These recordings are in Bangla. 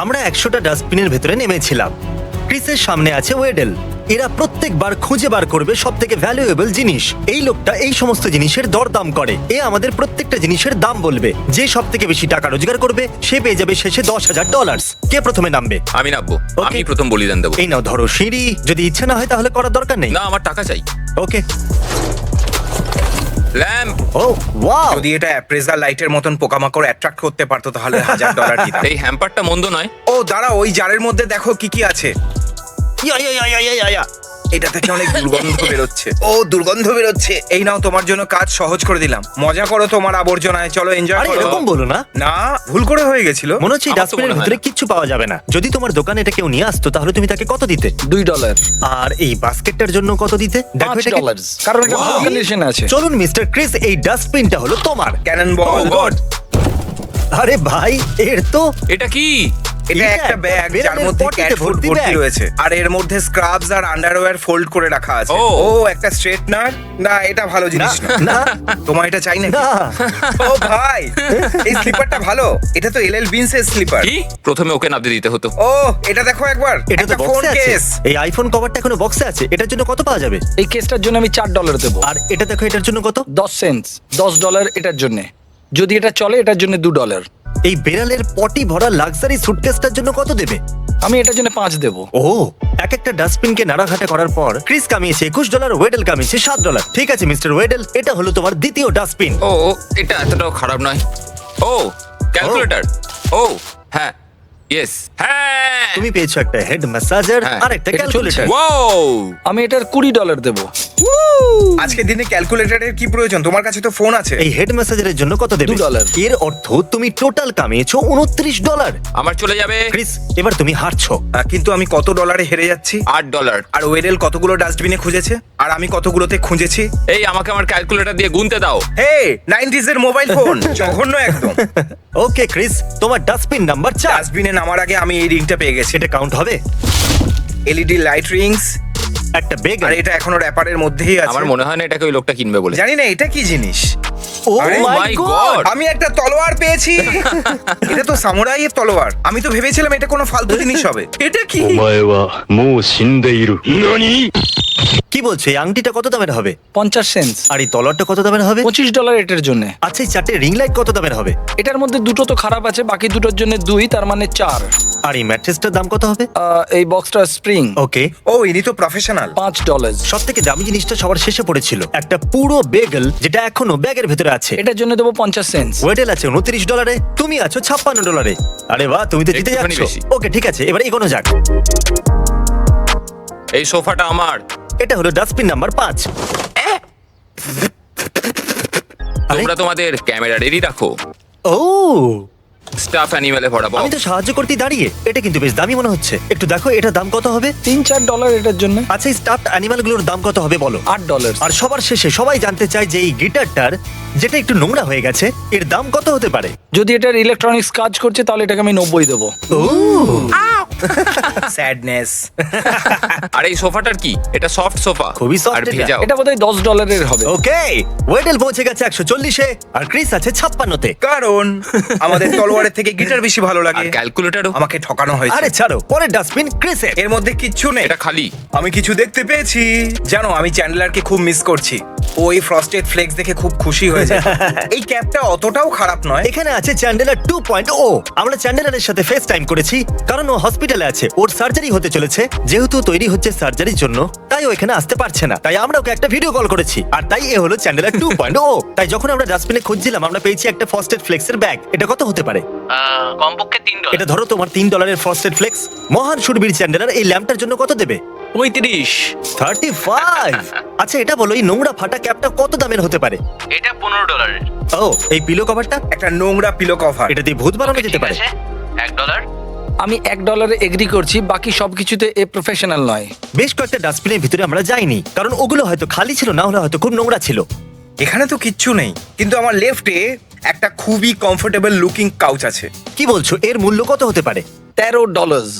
আমরা 100টা ডাস্টবিনের ভেতরে নেমেছিলাম। ক্রিসের সামনে আছে ওয়েডেল। এরা প্রত্যেকবার খুঁজে বার করবে সব থেকে ভ্যালুয়েবল জিনিস। এই লোকটা এই সমস্ত জিনিসের দরদাম করে। এ আমাদের প্রত্যেকটা জিনিসের দাম বলবে। যে সব থেকে বেশি টাকা রোজগার করবে সে পেয়ে যাবে শেষে $10,000। কে প্রথমে নামবে? আমি নামবো। Okay. আমি প্রথম বলিদান দেবো। এই নাও ধরো সিঁড়ি। যদি ইচ্ছা না হয় তাহলে করার দরকার নেই। না, আমার টাকা চাই। ওকে। ল্যাম্প। ও ওয়াও। যদি এটা অ্যাপ্রেজার লাইটের মতন পোকামাকড় অ্যাট্রাক্ট করতে পারতো তাহলে $1,000 দিতাম। এই হ্যাম্পারটা মন্দ নয়। ও দাঁড়া, ওই জারের মধ্যে দেখো কি কি আছে। ইয়া, ইয়া, ইয়া, ইয়া, ইয়া, ইয়া। এটা থেকে অনেক দুর্গন্ধ বেরোচ্ছে। ও দুর্গন্ধ বেরোচ্ছে। এই নাও, তোমার জন্য কাজ সহজ করে দিলাম। মজা করো তোমার আবর্জনায়, চলো এনজয় আরে করো। এরকম বলো না। না, ভুল করে হয়ে গেছিল। মনে হচ্ছে আমার তো ডাস্টবিনের মনে হয় ভিতরে না। কিচ্ছু পাওয়া যাবে না। যদি তোমার দোকানে এটা কেউ নিয়ে আসতো তাহলে তুমি তাকে কত দিতে? $2 আর এই বাস্কেটটার জন্য কত দিতে? দেখো এটাকে। $5 কারণ এটা ভালো Wow. কন্ডিশন আছে। চলুন মিস্টার ক্রিস, এই ডাস্টবিনটা হলো তোমার। Cannon ball. Oh God! আরে ভাই, এর তো এটা কি? এটা এটা একটা ব্যাগ বেরানের যার মধ্যে পটিতে ক্যাট ফুড ভর্তি ভর্তি ব্যাগ। রয়েছে, আর এর মধ্যে স্ক্রাবস আর আন্ডারওয়্যার ফোল্ড করে রাখা আছে। ও। ও একটা স্ট্রেটনার। না, এটা ভালো জিনিস না। না তোমার এটা চাই না? না। ও ভাই, এই স্লিপারটা ভালো। এটা তো এলএল বিনস এর স্লিপার। কি? প্রথমে ওকে নামতে দিতে হতো। ও, এটা দেখো একবার। এটা তো একটা ফোন বক্সে আছে। কেস। এই আইফোন কভারটা এখনো বক্সে আছে। এটার জন্য কত পাওয়া যাবে? এই কেসটার জন্য আমি $4 দেবো। আর এটা দেখো, এটার জন্য কত? 10 সেন্টস, $10 এটার জন্য। যদি এটা চলে এটার জন্য $2। এই বেড়ালের পটি ভরা লাক্সারি সুটকেসটার জন্য কত দেবে? আমি এটার জন্য 5 দেবো। ও, এক একটা ডাস্টবিনকে নাড়াঘাটা করার পর ক্রিস কামিয়েছে $21, ওয়েডেল কামিয়েছে $7। ঠিক আছে মিস্টার ওয়েডেল, এটা হলো তোমার দ্বিতীয় ডাস্টবিন। ও, এটা এতটাও খারাপ নয়। ও, ক্যালকুলেটর। ও, হ্যাঁ। ইয়েস। হ্যাঁ। তুমি পেয়েছো একটা হেড ম্যাসাজার হ্যাঁ, আর একটা এটা ক্যালকুলেটর। চলছে। ওয়াও! আমি এটার $20 দেবো। আজকের দিনে ক্যালকুলেটরের কি প্রয়োজন? তোমার কাছে তো ফোন আছে। এই হেড ম্যাসাজারের জন্য কত দেবে? $2 এর অর্থ তুমি টোটাল কামিয়েছো $29। আমার চলে যাবে ক্রিস, এবার তুমি হারছো। কিন্তু আমি কত ডলারে হেরে যাচ্ছি? $8। আর ওয়েডেল কতগুলো ডাস্টবিনে খুঁজেছে আর আমি কতগুলোতে খুঁজেছি? এই আমাকে আমার ক্যালকুলেটর দিয়ে গুনতে দাও। হে, 90s এর মোবাইল ফোন। জঘন্য একদম। ওকে ক্রিস, তোমার ডাস্টবিন নাম্বার 4। ডাস্টবিনে নামার আগে আমি এই রিংটা পেয়ে গেছি। সেটা কাউন্ট হবে? LED light Rings. একটা বেগ। আর এটা এখনো র্যাপারের মধ্যেই আছে। আমার মনে হয় না এটাকে ওই লোকটা কিনবে বলে। জানি না এটা কি জিনিস। ও আরে মাই my গড! God! আমি একটা তলোয়ার পেয়েছি। এটা তো সামুরাইয়ের তলোয়ার। আমি তো ভেবেছিলাম এটা কোনো ফালতু জিনিস হবে। এটা কি? お前はもう死んでいる。何？ কি বলছো? এই আংটিটা কত দামের হবে? 50 সেন্টস, আর এই তলোয়ারটা কত দামের হবে? $25 এটার জন্য। আচ্ছা, এই চারটে রিং লাইট কত দামের হবে? এটার মধ্যে দুটো তো খারাপ আছে, বাকি দুটোর জন্য 2, তার মানে 4। আর এই ম্যাট্রেসটার দাম কত হবে? এই বক্সটা স্প্রিং, ওকে। ও, ইনি তো প্রফেশনাল। $5। সব থেকে দামি জিনিসটা সবার শেষে পড়েছিল, একটা পুরো বেগল যেটা এখনো ব্যাগের ভেতরে আছে। এটার জন্য দেবো 50 সেন্টস। ওয়েডেল আছে $29, তুমি আছো $56। আরে বাহ, তুমি তো জিতে একটুখানি যাচ্ছ। বেশি। ওকে ঠিক আছে, এবার এগোনো যাক। এই সোফাটা আমার। এটা হলো ডাস্টবিন নাম্বার 5। আরে, তোমরা তোমাদের ক্যামেরা রেডি রাখো। ও, স্টাফ অ্যানিমেলে ভরা আমি তো সাহায্য করতে দাঁড়িয়ে। এটা কিন্তু বেশ দামি মনে হচ্ছে। একটু দেখো এটার দাম কত হবে। $3-4 এটার জন্য। আচ্ছা, এই স্টাফড অ্যানিমালগুলোর দাম কত হবে বলো? $8। আর সবার শেষে সবাই জানতে চায় যে এই গিটারটার, যেটা একটু নোংরা হয়ে গেছে, এর দাম কত হতে পারে? যদি এটার ইলেকট্রনিক্স কাজ করছে তাহলে এটাকে আমি 90 দেবো। ও, স্যাডনেস। আর এই সোফাটার কি? এটা সফট সোফা। খুবই soft আর এটা। ভেজাও। এটা বোধহয় $10 হবে। ওকে, ওয়েডেল পৌঁছে গেছে 140-এ আর ক্রিস আছে 56-তে। কারণ আমাদের তলোয়ারের থেকে গিটার বেশি ভালো আর লাগে। ক্যালকুলেটরও। আমাকে ঠকানো হয়েছে। আরে ছাড়ো, পরের ডাস্টবিন ক্রিসের। এর মধ্যে কিচ্ছু নেই। এটা খালি। আমি কিছু দেখতে পেয়েছি। জানো, আমি চ্যান্ডলারকে খুব মিস করছি। ও এই ফ্রস্টেড ফ্লেক্স দেখে খুব খুশি হয়েছে। এই ক্যাপটা অতটাও খারাপ নয়। এখানে আছে চ্যান্ডেলার 2.0। আমরা চ্যান্ডেলারের সাথে ফেস টাইম করেছি কারণ ও হসপিটালে আছে, ওর সার্জারি হতে চলেছে। যেহেতু তৈরি হচ্ছে সার্জারির জন্য, তাই ও এখানে আসতে পারছে না। তাই আমরা ওকে একটা ভিডিও কল করেছি, আর তাই এ হলো চ্যান্ডেলার 2.0। তাই যখন আমরা ডাস্টবিনে খুঁজছিলাম আমরা পেয়েছি একটা ফ্রস্টেড ফ্লেক্সের ব্যাগ। এটা কত হতে পারে? কমপক্ষে $3। এটা ধরো তোমার $3 ফ্রস্টেড ফ্লেক্স। মহান সুরবীর চ্যান্ডেলার এই ল্যাম্পটার জন্য কত দেবে? 35। 35। আচ্ছা, এটা বলো এই নোংরা ফাটা ক্যাপটা কত দামের হতে পারে? এটা $15। ও, এই পিলো কভারটা? একটা নোংরা পিলো কভার। এটা দিয়ে ভূত বানানো যেতে ঠিক পারে। আছে, $1। আমি $1 এগ্রি করছি, বাকি সবকিছুতে এ প্রফেশনাল নয়। বেশ কয়েকটা ডাস্টবিনের ভিতরে আমরা যাইনি কারণ ওগুলো হয়তো খালি ছিল, না হলে হয়তো খুব নোংরা ছিল। এখানে তো কিচ্ছু নেই, কিন্তু আমার লেফটে একটা খুবই কমফোর্টেবল লুকিং কাউচ আছে। কি বলছো? এর মূল্য কত হতে পারে? $13।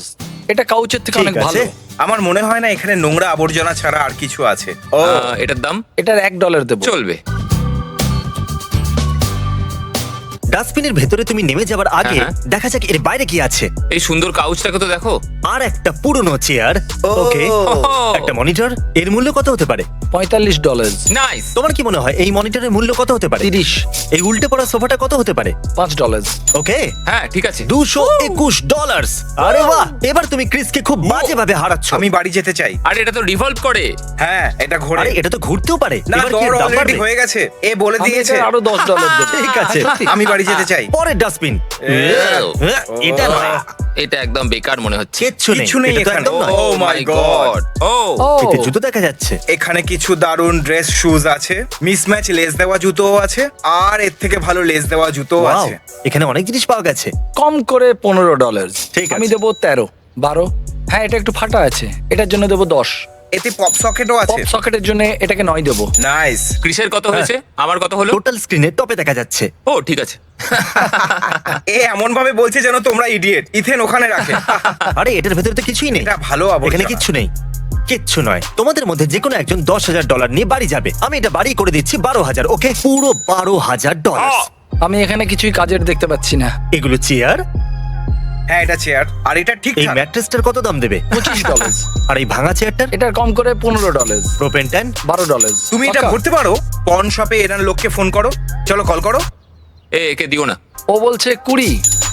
এটা কাউচের থেকে ঠিক অনেক ভালো। আছে। আমার মনে হয় না এখানে নোংরা আবর্জনা ছাড়া আর কিছু আছে। ও, এটার দাম এটার $1 দেবো। চলবে। ডাস্টবিনের ভেতরে তুমি নেমে যাবার আগে হ্যাঁ। দেখা যাক এর বাইরে কি আছে। এই সুন্দর কাউচটাকে তো দেখো। আর একটা পুরনো চেয়ার, ওকে, একটা মনিটর। এর মূল্য কত হতে পারে? $45, নাইস। তোমার কি মনে হয় এই মনিটরের মূল্য কত হতে পারে? 30, এই উল্টে পড়া সোফাটা কত হতে পারে? $5। ওকে, হ্যাঁ ঠিক আছে। $221। আরে বাহ, এবার তুমি ক্রিসকে খুব বাজেভাবে হারাচ্ছ। আমি বাড়ি যেতে চাই। আর এটা তো রিভলভ করে। হ্যাঁ, এটা ঘোরে। আরে এটা তো ঘুরতেও পারে। না, এবার কি এর দর দাম অলরেডি বাড়বে? হয়ে গেছে। এ বলে আমি দিয়েছে। এটার আরো $10 দেবো। ঠিক আছে। সত্যি? আমি বাড়ি যেতে চাই। পরের ডাস্টবিন। এটা নয়, এটা একদম বেকার মনে হচ্ছে। কিচ্ছু নেই। কিচ্ছু নেই এটা তো এখানে। একদম নয়। Oh my God! ও ও, এতে জুতো দেখা যাচ্ছে। এখানে কিছু দারুন ড্রেস শুজ আছে, মিসম্যাচ লেস দেওয়া জুতোও আছে, আর এর থেকে ভালো লেস দেওয়া জুতোও Wow, আছে। এখানে অনেক জিনিস পাওয়া গেছে। কম করে $15। ঠিক আছে। আমি দেবো 13, 12। হ্যাঁ, এটা একটু ফাটা আছে, এটার জন্য দেবো 10। এতে পপ সকেটও পপ আছে। সকেটের জন্য এটাকে 9 দেবো। নাইস। ক্রিসের কত হয়েছে? আমার কত হলো? টোটাল স্ক্রিনে টপে দেখা যাচ্ছে। ও ঠিক আছে। এ এমন ভাবে বলছে যেন তোমরা ইডিয়েট। ইথেন ওখানে রাখে। আরে এটার ভেতরে তো কিছুই নেই। এটা ভালো আবর্জনা। এখানে কিচ্ছু নেই, কিচ্ছু নয়। তোমাদের মধ্যে যে কোনো একজন $10,000 নিয়ে বাড়ি যাবে। আমি এটা বাড়ি করে দিচ্ছি 12,000। ওকে, পুরো $12,000। আমি এখানে কিছুই কাজের দেখতে পাচ্ছি না। এগুলো চেয়ার। হ্যাঁ, এটা চেয়ার। আর এটা এই ঠিকঠাক। ম্যাট্রেসটার কত দাম দেবে? $25। আর এই ভাঙা চেয়ারটার? এটার কম করে $15। Propane tan? $12। তুমি এটা পাক্কা? করতে পারো। পন শপে এনার লোককে ফোন করো। চলো কল করো। একে দিও না। ও বলছে 20।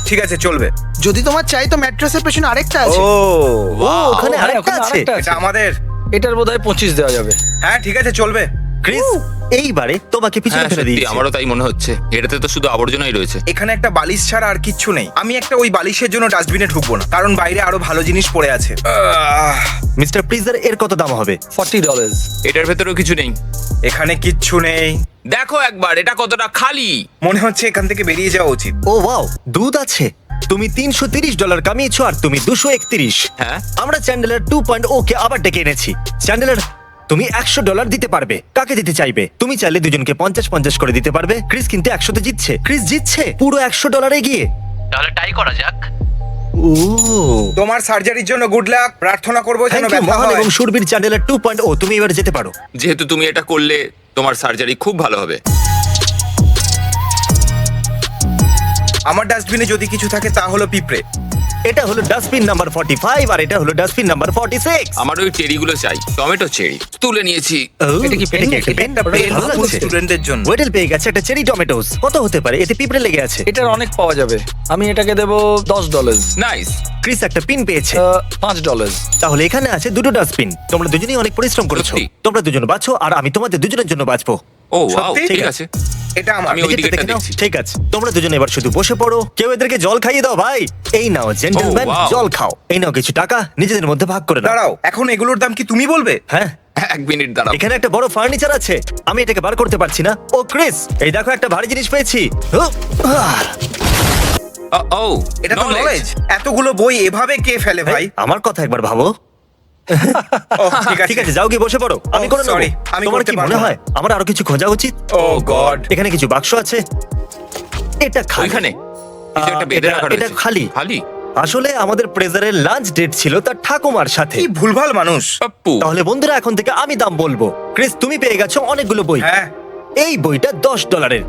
ঠিক আছে, চলবে। যদি তোমার চাই তো ম্যাট্রেসের পেছনে আরেকটা আছে। ও, ওখানে হ্যাঁ, আরেকটা ওখানে আছে। আরেকটা এটা আমাদের। এটার বোধহয় 25 দেওয়া যাবে। হ্যাঁ, ঠিক আছে, চলবে। ক্রিস, এইবারে তোমাকে পিছনে হ্যাঁ ফেলে সত্যি দিয়েছি। আমারও তাই মনে হচ্ছে। এটাতে তো শুধু আবর্জনাই রয়েছে। এখানে একটা বালিশ ছাড়া আর কিচ্ছু নেই। আমি একটা ওই বালিশের জন্য ডাস্টবিনে ঢুকবো না, কারণ বাইরে আরো ভালো জিনিস পড়ে আছে। মিস্টার প্রিজার, এর কত দাম হবে? $40। এটার ভেতরেও কিছু নেই। এখানে কিচ্ছু নেই। দেখো একবার এটা কতটা খালি। মনে হচ্ছে এখান থেকে বেরিয়ে যাওয়া উচিত। ও ওয়াও, দুধ আছে। তুমি $330 কামিয়েছো আর তুমি 231। হ্যাঁ। আমরা চ্যান্ডেলার 2.0 কে আবার ডেকে এনেছি। চ্যান্ডেলার, তুমি $100 দিতে পারবে। কাকে দিতে চাইবে? তুমি চাইলে দুজনকে 50-50 করে দিতে পারবে। ক্রিস কিন্তু 100-তে জিতছে। ক্রিস জিতছে পুরো $100 এগিয়ে। তাহলে টাই করা যাক। ও, তোমার সার্জারির জন্য গুড লাক। প্রার্থনা করবো যেন থ্যাংক ইউ ব্যথা মহান হয়। এবং সুরবীর চ্যান্ডেলার 2.0। তুমি এবার যেতে পারো। যেহেতু তুমি এটা করলে তোমার সার্জারি খুব ভালো হবে। আমার ডাস্টবিনে যদি কিছু থাকে তা হলো পিঁপড়ে। এটা হলো ডাস্টবিন নাম্বার 45 আর এটা হলো ডাস্টবিন নাম্বার 46। আমার ওই চেরিগুলো চাই, টমেটো চেরি। তুলে নিয়েছি। এটা কি পেন? একটা পেন? একটা পেন ভালো স্কুল লাগছে। স্টুডেন্টদের জন্য। ওয়েডেল পেয়ে গেছে একটা চেরি টমেটোস। কত হতে পারে? এতে পিঁপড়ে লেগে আছে। এটার অনেক পাওয়া যাবে। আমি এটাকে দেবো $10। নাইস। ক্রিস একটা পিন পেয়েছে। $5। তাহলে এখানে আছে দুটো ডাস্টবিন। তোমরা দুজনেই অনেক পরিশ্রম করেছো। সত্যি। তোমরা দুজন বাঁচো আর আমি তোমাদের দুজনের জন্য বাঁচবো। ও ওয়াও, সত্যি? ঠিক আছে। এটা আমার। আমি ওই নিজেরটা দিকেটা দেখে নাও। দেখছি। ঠিক আছে, তোমরা দুজনে এবার শুধু বসে পড়ো। কেউ এদেরকে জল খাইয়ে দাও ভাই। এই নাও জেন্টলম্যান, wow. জল খাও। এই নাও কিছু টাকা, নিজেদের মধ্যে ভাগ করে নাও। দাঁড়াও, এখন এগুলোর দাম কি তুমি বলবে? হ্যাঁ, এক মিনিট দাঁড়াও। এখানে একটা বড় ফার্নিচার আছে। আমি এটাকে বার করতে পারছি না। ও ক্রিস, এই দেখো একটা ভারী জিনিস পেয়েছি। ও এটা তো নলেজ। এতগুলো বই এভাবে কে ফেলে ভাই? আমার কথা একবার ভাবো। ও ঠিক ঠিক আছে। আছে, যাও গিয়ে বসে পড়ো। আমি Oh, করে নেবো। sorry, আমি তোমার করতে কি পারবো মনে না। হয় আমার আরো কিছু খোঁজা উচিত? ও গড। এখানে কিছু বাক্স আছে। এটা খালি। ওইখানে কিছু একটা বেঁধে রাখা এটা রয়েছে। খালি। খালি। আসলে আমাদের প্রেজারের লাঞ্চ ডেট ছিল তার ঠাকুমার সাথে। কি ভুলভাল মানুষ। পাপ্পু। তাহলে বন্ধুরা, এখন থেকে আমি দাম বলবো। ক্রিস, তুমি পেয়ে গেছো অনেকগুলো বই। হ্যাঁ, এই বইটা $10।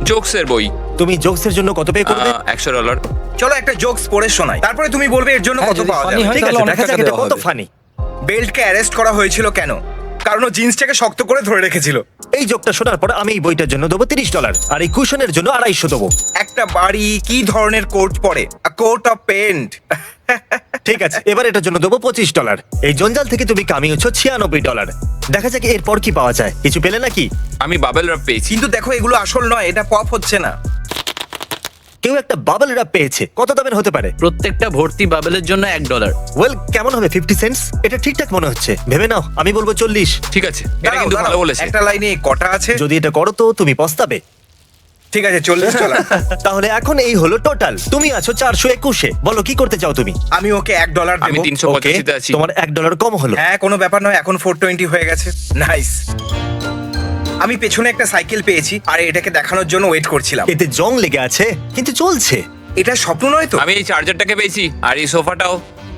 জোকসের বই। তুমি জোকসের জন্য কত পে করবে? $100। চলো একটা জোকস পড়ে শোনাই, তারপরে তুমি বলবে এর জন্য হ্যাঁ, কত যদি পাওয়া funny যাবে। হয় ঠিক তাহলে আছে, অনেক দেখা যাক টাকা এটা দেওয়া কত হবে। ফানি। বেল্টকে অ্যারেস্ট করা হয়েছিল কেন? কারণ ও জিন্সটাকে শক্ত করে ধরে রেখেছিল। এই জোকটা শোনার পর আমি এই বইটার জন্য দেবো $30 আর এই কুশনের জন্য $250 দেবো। একটা বাড়ি কি ধরনের কোট পরে? আ কোট অফ পেন্ট। ঠিক আছে, এবার এটার জন্য দেবো $25। এই জঞ্জাল থেকে তুমি কামিয়েছো $96। দেখা যাক এরপর কি পাওয়া যায়। কিছু পেলে নাকি? আমি বাবেল রাব পেয়েছি। কিন্তু দেখো এগুলো আসল নয়, এটা পপ হচ্ছে না। কেউ একটা বাবল র্যাপ পেয়েছে। কত দামের হতে পারে? প্রত্যেকটা ভর্তি বাবেলের জন্য $1। ওয়েল, কেমন হবে? 50 সেন্টস। এটা ঠিকঠাক মনে হচ্ছে। ভেবে নাও, আমি বলবো 40। ঠিক আছে, এটা দাঁড়াও, কিন্তু ভালো দাঁড়াও, বলেছে। একটা লাইনে কটা আছে? যদি এটা করো তো তুমি পস্তাবে। ঠিক আছে, 40 চলা। তাহলে এখন এই হলো টোটাল। তুমি আছো 421-এ। বলো কি করতে চাও তুমি? আমি ওকে $1 আমি দেবো। 385-তে আছি। তোমার $1 কম হলো। হ্যাঁ, কোনো ব্যাপার নয়, এখন 420 হয়ে গেছে। নাইস। আমি পেছনে একটা সাইকেল পেয়েছি আর এটাকে দেখানোর জন্য ওয়েট করছিলাম। এতে জং লেগে আছে কিন্তু চলছে। এটা স্বপ্ন নয় তো? আমি এই চার্জারটাকে পেয়েছি আর এই সোফাটাও।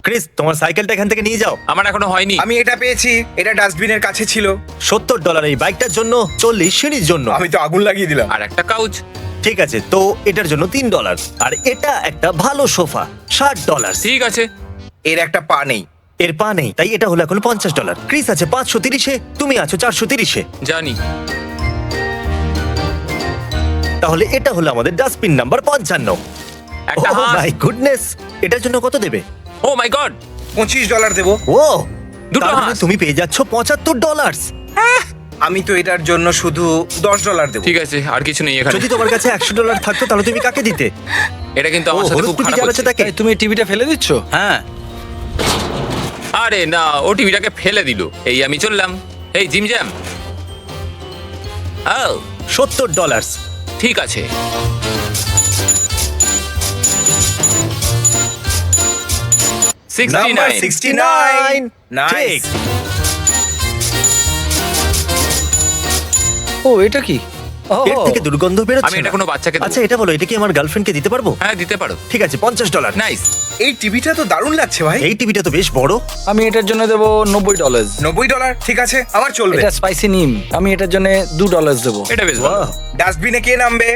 ক্রিস তোমার সাইকেলটা এখান থেকে নিয়ে যাও। আমার এখনো হয়নি। আমি এটা পেয়েছি, এটা ডাস্টবিনের কাছে ছিল। $70 এই বাইকটার জন্য, 40 সিঁড়ির জন্য। আমি তো আগুন লাগিয়ে দিলাম। আর একটা কাউচ। ঠিক আছে, তো এটার জন্য $3। আর এটা একটা ভালো সোফা, $60। ঠিক আছে। এর একটা পা নেই। এর পা নেই, তাই এটা হলো এখন $50। ক্রিস আছে 530-এ, তুমি আছো 430-এ। জানি। তাহলে এটা হলো আমাদের ডাস্টবিন নাম্বার 55। একটা ও হাঁস। মাই গুডনেস, এটার জন্য কত দেবে? ও মাই গড। $25 দেবো। ও দুটো তার মানে হাঁস। তুমি পেয়ে যাচ্ছ $75। আমি তো এটার জন্য শুধু $10 দেবো। ঠিক আছে, আর কিছু নেই এখানে। যদি তোমার কাছে $100 থাকতো তাহলে তুমি কাকে দিতে? এটা কিন্তু ও আমার সাথে হলুদ খুব টুপি খারাপ জ্বালাচ্ছে হচ্ছে। তাকে। এই, তুমি টিভিটা ফেলে দিচ্ছ? হ্যাঁ আরে না, ও টিভিটাকে ফেলে দিল। এই আমি চললাম। এই জিম জ্যাম। ও $70। ঠিক আছে। নাম্বার 69। 69। ঠিক। নাইস। ও এটা কি? ও, এর থেকে দুর্গন্ধ বেরোচ্ছে আমি এটা না। কোনো বাচ্চাকে দেবো। আচ্ছা এটা বলো, এটা কি আমার গার্লফ্রেন্ডকে দিতে পারবো? হ্যাঁ দিতে পারো। ঠিক আছে, $50। নাইস। এই টিভিটা তো দারুণ লাগছে ভাই। এই টিভিটা তো বেশ বড়। আমি এটার জন্য দেবো $90। $90 ঠিক আছে, আমার চলবে। এটা স্পাইসি নিম, আমি এটার জন্য $2 দেবো। এটা বেশ ভালো। বাহ, ডাস্টবিনে কে নামবে?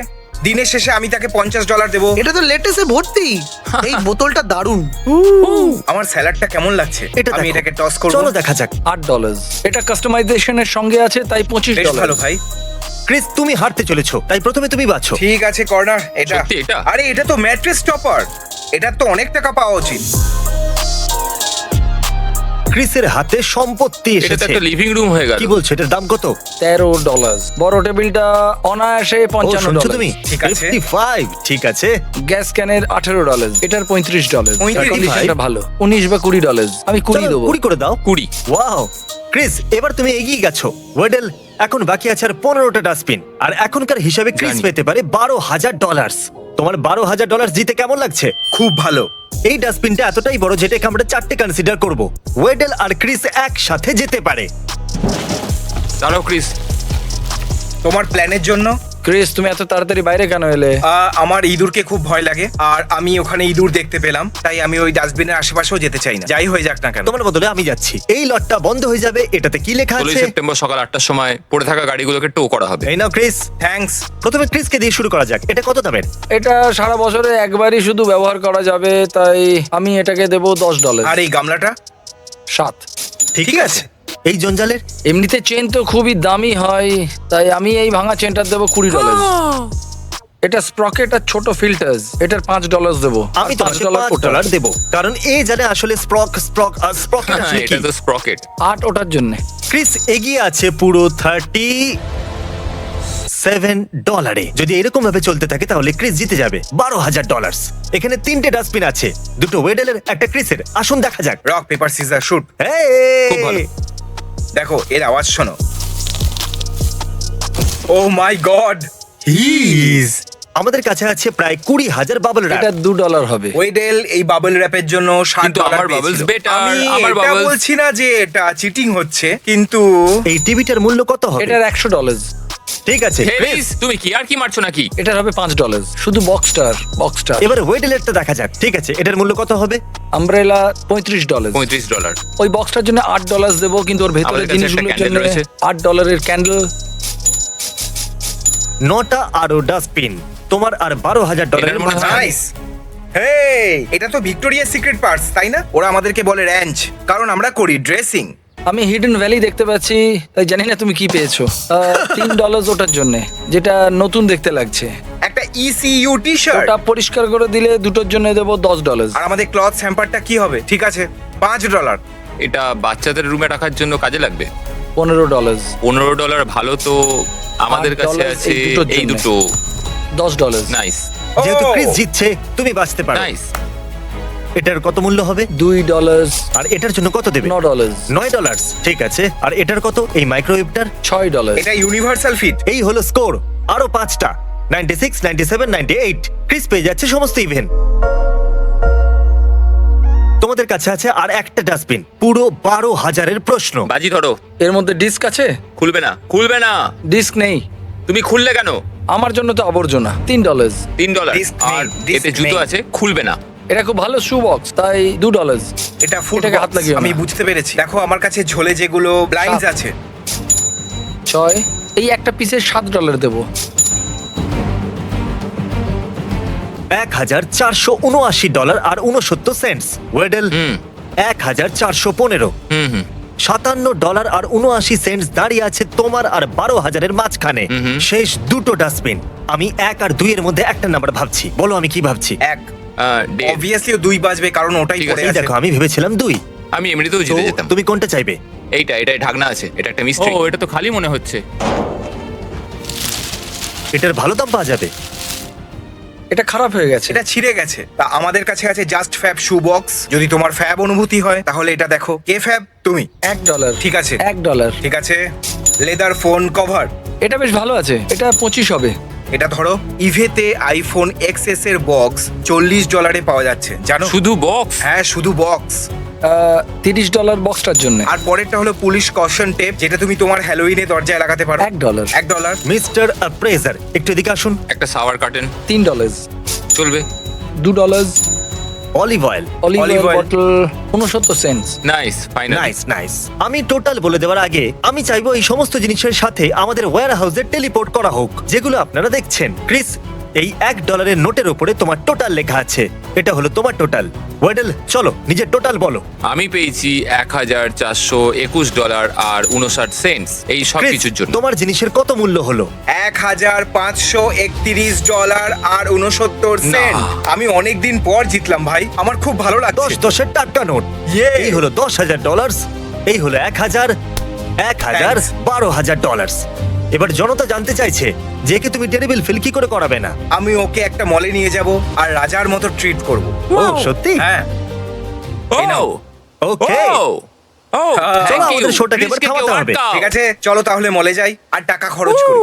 দিনের শেষে আমি তাকে $50 দেবো। এটা তো লেটেস্টে ভর্তি। এই বোতলটা দারুণ। আমার স্যালাডটা কেমন লাগছে? এটা আমি দেখো। এটাকে টস করব। চলো দেখা যাক। $8। এটা কাস্টমাইজেশনের সঙ্গে আছে, তাই বেশ $25। ভালো ভাই। ক্রিস তুমি হারতে চলেছো, তাই প্রথমে তুমি বাছো। ঠিক আছে, কর্নার এটা। সত্যি এটা? আরে এটা তো ম্যাট্রেস টপার। এটার তো অনেক টাকা পাওয়া উচিত। ক্রিসের হাতে সম্পত্তি এটা তো এসেছে। একটা লিভিং রুম হয়ে গেল। কি বলছো, এটার দাম কত? $13। বড় টেবিলটা অনায়াসে ও শুনছো তুমি? $55। ঠিক আছে। 55, ঠিক আছে। গ্যাস ক্যানের $18, এটার $35। 35? কন্ডিশনটা ভালো। 19 বা $20, আমি 20 চলো, দেবো। 20 করে দাও। 20। ওয়াও ক্রিস, এবার তুমি এগিয়ে গেছো। ওয়েডেল, এখন বাকি আছে আর 15টা ডাস্টবিন। আর এখনকার হিসাবে ক্রিস জানি। পেতে পারে $12,000। তোমার $12,000 জিতে কেমন লাগছে? খুব ভালো। এই ডাস্টবিনটা এতটাই বড় যেটাকে আমরা 4টে কনসিডার করব। ওয়েডেল আর ক্রিস একসাথে যেতে পারে। দাঁড়াও ক্রিস। তোমার প্ল্যানের জন্য ক্রিস, তুমি এত তাড়াতাড়ি বাইরে কেন এলে? আমার ইঁদুরকে খুব ভয় লাগে, আর আমি ওখানে ইঁদুর দেখতে পেলাম, তাই আমি ওই ডাস্টবিনের আশেপাশেও যেতে চাই না, যাই হয়ে যাক না কেন। তোমার বদলে আমি যাচ্ছি। এই লটটা বন্ধ হয়ে যাবে। এটাতে কি লেখা 16 আছে? সেপ্টেম্বর সকাল 8টার সময় পড়ে থাকা গাড়িগুলোকে টো করা হবে। এই নাও ক্রিস। থ্যাঙ্কস। প্রথমে ক্রিসকে দিয়ে শুরু করা যাক। এটা কত দামের? এটা সারা বছরে একবারই শুধু ব্যবহার করা যাবে, তাই আমি এটাকে দেবো $10। আর এই গামলাটা 7। ঠিক আছে। এই জঞ্জালের এমনিতে চেন তো খুবই দামি হয়, তাই আমি এই ভাঙা চেনটার দেবো $20। এটা স্প্রকেট আর ছোট ফিল্টার্স, এটার $5 দেবো। আমি তোমাকে $5 $5 দেবো, কারণ এ জানে আসলে স্প্রক আসলে কি। এটা তো স্প্রকেট। 8 ওটার জন্য। ক্রিস এগিয়ে আছে পুরো $37। যদি এরকম ভাবে চলতে থাকে তাহলে ক্রিস জিতে যাবে $12,000। এখানে 3টে ডাস্টবিন আছে, দুটো ওয়েডেলের, একটা ক্রিসের। আসুন দেখা যাক। Rock paper scissor shoot. খুব ভালো। দেখো এর আওয়াজ শোনো। ও মাই গড। আমাদের কাছে আছে প্রায় 20,000 বাবল এটা র্যাপ। $2 হবে। ওয়েডেল এই বাবল র্যাপের জন্য কিন্তু $7 আমার পেয়েছিল। bubbles better, আমি আমার এটা bubbles- বলছি না যে এটা চিটিং হচ্ছে, কিন্তু এই টিভিটার মূল্য কত হবে? এটার $100। ঠিক আছে হেরিস, তুমি কি আর কি মারছো নাকি? এটার হবে $5। শুধু বক্সটার। এবার ওয়েডেলেরটা দেখা যাক। ঠিক আছে, এটার মূল্য কত হবে? আমব্রেলা $35। $35। ওই বক্সটার জন্য $8 দেবো, কিন্তু ওর ভেতরে আমাদের কাছে জিনিসগুলোর একটা জন্য candle রয়েছে। $8 ক্যান্ডেল। 9টা আরো ডাস্টবিন। তোমার আর $12,000 এটার মনে হয়- নাইস। হেই, এটা তো ভিক্টোরিয়া সিক্রেট পার্টস, তাই না? ওরা আমাদেরকে বলে র্যাঞ্চ, কারণ আমরা করি ড্রেসিং। আমি হিডেন ভ্যালি দেখতে পাচ্ছি, তাই জানি না তুমি কি পেয়েছো। $3 ওটার জন্য, যেটা নতুন দেখতে লাগছে। একটা ECU টি শার্ট। ওটা পরিষ্কার করে দিলে দুটোর জন্য দেবো $10। আর আমাদের ক্লথ হ্যাম্পারটা কি হবে? ঠিক আছে, $5। এটা বাচ্চাদের রুমে রাখার জন্য কাজে লাগবে। $15। $15 ভালো তো। আমাদের কাছে $8 আছে এই দুটোর এই জন্য। দুটো। $10। নাইস যেহেতু ও! ক্রিস জিতছে, তুমি বাঁচতে পারো। নাইস। এটার কত মূল্য হবে? $2। আর এটার জন্য কত দেবে? $9। $9। ঠিক আছে। আর এটার কত? এই মাইক্রোওয়েভটার? $6। এটা ইউনিভার্সাল ফিট। এই হলো স্কোর। আরো 5টা, 96, 97, 98। ক্রিস পেয়ে যাচ্ছে সমস্ত ইভেন্ট। তোমাদের কাছে আছে আর একটা ডাস্টবিন, পুরো 12,000-এর প্রশ্ন। বাজি ধরো। এর মধ্যে ডিস্ক আছে? খুলবে না, খুলবে না। ডিস্ক নেই। তুমি খুললে কেন? আমার জন্য তো আবর্জনা। $3। $3। Disc নেই, আর disc এতে জুতো নেই। আছে, খুলবে না। এটা খুব ভালো শু বক্স, তাই $2। এটা ফুড এটাকে হাত লাগিও না। আমি বুঝতে পেরেছি। দেখো আমার কাছে ঝোলে যেগুলো ব্লাইন্ডস 7 আছে 6, এই একটা পিসের $7 দেবো। 1,479 আর 69 সেন্টস। ওয়েডেল হুম 1,415। হুম হুম $57 আর 79 সেন্টস দাঁড়িয়ে আছে তোমার আর 12,000-এর মাঝখানে। শেষ দুটো ডাস্টবিন। আমি 1 আর 2 এর মধ্যে একটা নাম্বার ভাবছি, বলো আমি কি ভাবছি। এক ডেভ, অবভিয়াসলি 2 বাজবে কারণ ওটাই ঠিক পড়ে আছে, এই আছে। দেখো আমি ভেবেছিলাম 2। আমি এমনিতেও তো জিতে যেতাম। তুমি কোনটা চাইবে? এটাই ঢাকনা আছে, এটা একটা মিস্ট্রি। ও এটা তো খালি মনে হচ্ছে। এটার ভালো দাম পাওয়া যাবে। এটা খারাপ হয়ে গেছে। এটা ছিঁড়ে গেছে। তা আমাদের কাছে আছে জাস্ট ফ্যাব শু বক্স। যদি তোমার ফ্যাব অনুভূতি হয় তাহলে এটা দেখো। কে ফ্যাব? তুমি। $1। ঠিক আছে। $1। ঠিক আছে। Leather phone cover. এটা বেশ ভালো আছে, এটা 25 হবে। এটা ধরো ইভেতে আইফোন XS এর বক্স $40 পাওয়া যাচ্ছে, জানো? শুধু বক্স? হ্যাঁ, শুধু বক্স। $30 বক্সটার জন্য। আর পরেরটা হলো পুলিশ কশন টেপ, যেটা তুমি তোমার হ্যালোইনে দরজায় লাগাতে পারো। $1। $1। মিস্টার অ্যাপ্রেজার একটু এদিকে আসুন। একটা সাওয়ার কার্টেন $3। চলবে। $2। Olive oil. Olive Olive oil oil। Bottle 69 cents. Nice, final. Nice nice. আমি টোটাল বলে দেওয়ার আগে আমি চাইবো এই সমস্ত জিনিসের সাথে আমাদের ওয়্যার হাউসে টেলিপোর্ট করা হোক, যেগুলো আপনারা দেখছেন। ক্রিস, এই $1 নোটের উপরে তোমার টোটাল লেখা আছে। এটা হলো তোমার টোটাল। ওয়েডেল, চলো নিজের টোটাল বলো। আমি পেয়েছি $1,421 আর 59 সেন্টস এই সব ক্রিস, কিছুর জন্য। তোমার জিনিসের কত মূল্য হলো? $1,531 আর 69 সেন্ট। আমি অনেকদিন পর জিতলাম ভাই, আমার খুব ভালো লাগছে। 10 টাটকা নোট। Yay! এই হলো $10,000। এই হলো 1,000, 1,000, Thanks. $12,000। এবার জনতা জানতে চাইছে যে কি তুমি টেরিবল ফিল কি করে করাবে না। আমি ওকে একটা মলে নিয়ে যাব আর রাজার মতো ট্রিট করব। ও সত্যি? হ্যাঁ। এই নাও। ওকে, ও চলো আমাদের শোটাকে এবার থামাতে হবে। ঠিক আছে, চলো তাহলে মলে যাই আর টাকা খরচ করি।